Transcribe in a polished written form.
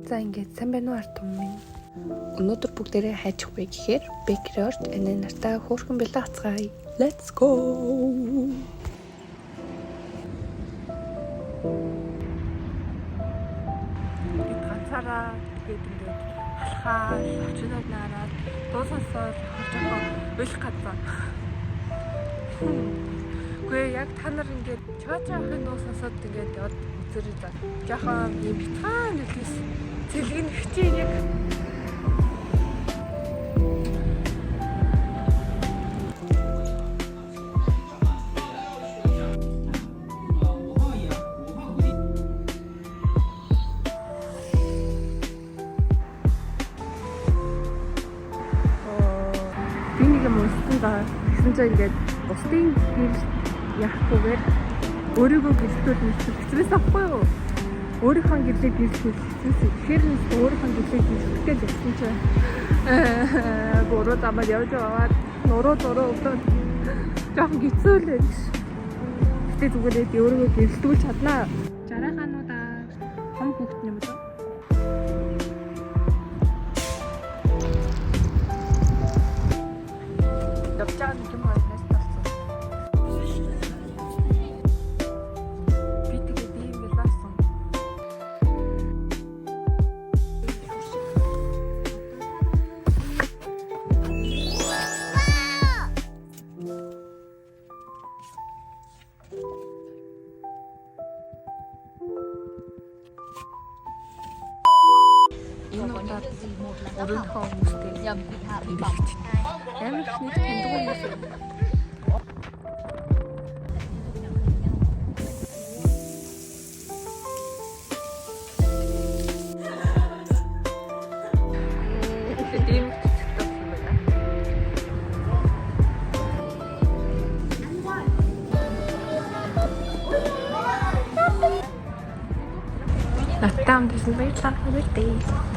За ингээд сайн байна уу ард түмэн минь. Өнөөдөр бүгдээрээ хайчих вэ гэхээр бэкери орж анаа нартаа хөөрхөн бэлээ хацгаая. Let's go. Ганцаараа тэгээд ингээд алхаа очнод нараад дуусасаар жоохон уйлах гадаа. Гэхдээ яг та нар ингээд чаачаахын дуусасаад ингээд яваад үзэрэй за. Жоохон юм битгаан үлээс цэлгэн хчээ яг. Тэгсэн чинь ингээд бусдын гэрэл яахгүйгээр өөрийгөө гэрэлтүүд хэцвээс авахгүй юу? Өөрийнхөө гэрлийг гэрэлтүүд хэцвээс. Тэгэхээр нь өөрийнхөө гэрлийг гэрэлтгээд явсан чинь гурав замаар явж аваад нуруу өгдөө жоохон хэцүү л байж. Гэтэ зүгээр өөрийгөө гэрэлтүүлж чаднаа. Жарахаануудаа хом хүүхэд юм уу? Явчаад юм байна гэсэн. Би тэгээд ийм байлаасан. Энэ удаад өөрийнхөө хүмүүстэй ямар их нэг тэндэг юм бэ? Nattam diesen Bild nach dem Bild.